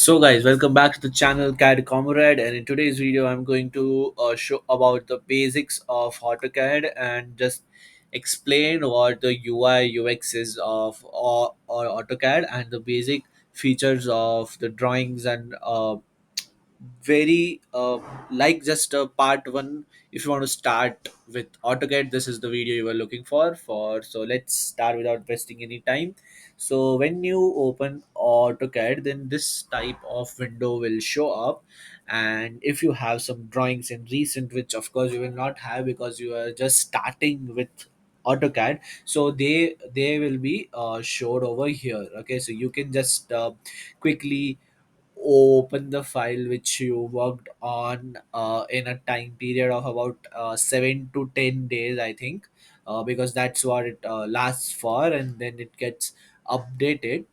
So guys, welcome back to the channel CAD Comrade, and in today's video I'm going to show about the basics of AutoCAD and just explain what the UI UX is of or AutoCAD and the basic features of the drawings and very like just a part 1. If you want to start with AutoCAD, this is the video you were looking for. So let's start without wasting any time. So when you open AutoCAD, then this type of window will show up, and if you have some drawings in recent, which of course you will not have because you are just starting with AutoCAD, so they will be showed over here. Okay, so you can just quickly open the file which you worked on in a time period of about 7 to 10 days, I think, because that's what it lasts for, and then it gets updated.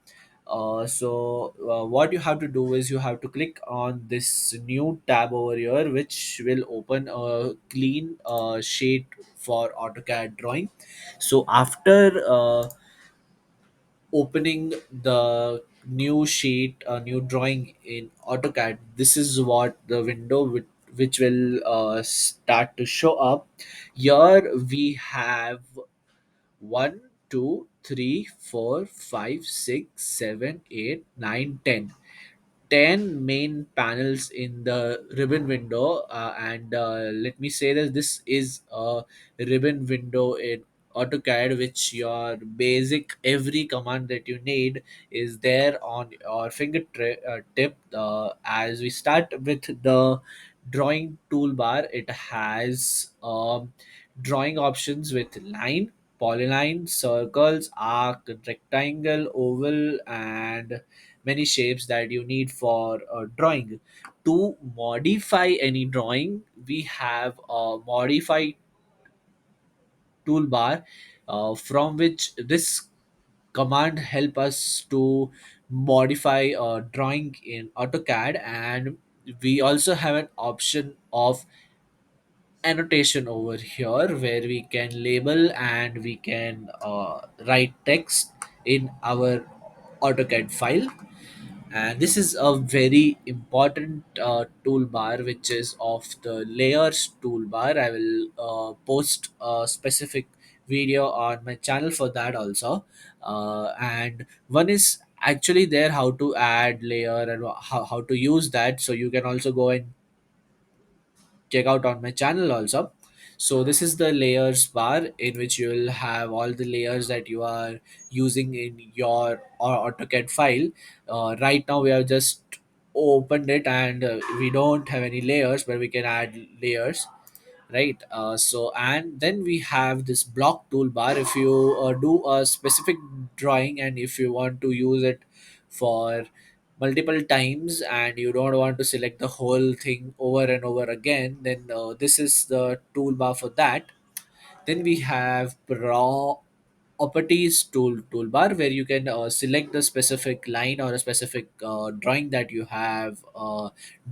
What you have to do is you have to click on this new tab over here, which will open a clean sheet for AutoCAD drawing. So after opening the new sheet, a new drawing in AutoCAD, this is what the window which will start to show up. Here we have 1 2 3 4 5 6 7 8 9 10 main panels in the ribbon window, and let me say that this is a ribbon window in AutoCAD, which your basic every command that you need is there on your fingertip tip. As we start with the drawing toolbar, it has drawing options with line, polyline, circles, arc, rectangle, oval, and many shapes that you need for drawing. To modify any drawing, we have a modify toolbar, from which this command help us to modify a drawing in AutoCAD, and we also have an option of annotation over here where we can label and we can write text in our AutoCAD file. And this is a very important toolbar, which is of the layers toolbar. I will post a specific video on my channel for that also. And one is actually there how to add layer and how to use that, so you can also go and check out on my channel also. So this is the layers bar in which you will have all the layers that you are using in your or AutoCAD file. Right now we have just opened it, and we don't have any layers, but we can add layers, right? And then we have this block toolbar. If you do a specific drawing and if you want to use it for multiple times and you don't want to select the whole thing over and over again, then this is the toolbar for that. Then we have properties toolbar, where you can select the specific line or a specific drawing that you have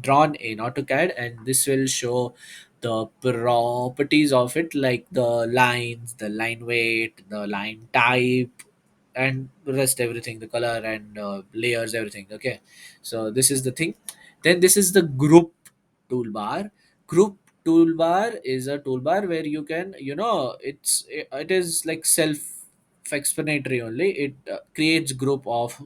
drawn in AutoCAD, and this will show the properties of it, like the lines, the line weight, the line type, and rest everything, the color and layers, everything. Okay, so this is the thing. Then this is the group toolbar. Group toolbar is a toolbar where you can, it is like self explanatory only. It creates group of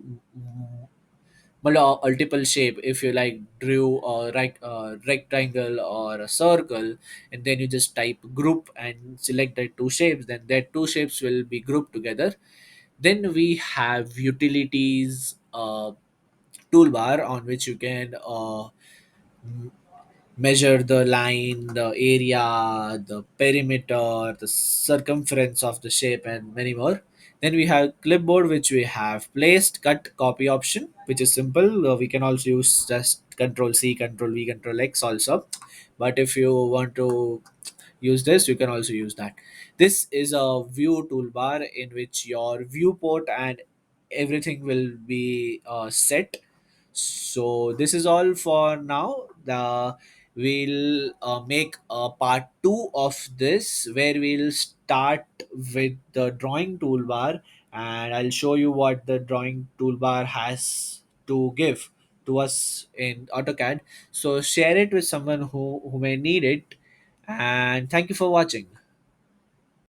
multiple shape. If you like drew a rectangle or a circle, and then you just type group and select the two shapes, then that two shapes will be grouped together. Then we have utilities toolbar, on which you can measure the line, the area, the perimeter, the circumference of the shape, and many more. Then we have clipboard, which we have placed, cut, copy option, which is simple. We can also use just Control C, Control V, Control X also. But if you want to use this, you can also use that. This is a view toolbar in which your viewport and everything will be set. So this is all for now. The We'll make a part 2 of this, where we'll start with the drawing toolbar, and I'll show you what the drawing toolbar has to give to us in AutoCAD. So share it with someone who may need it. And thank you for watching.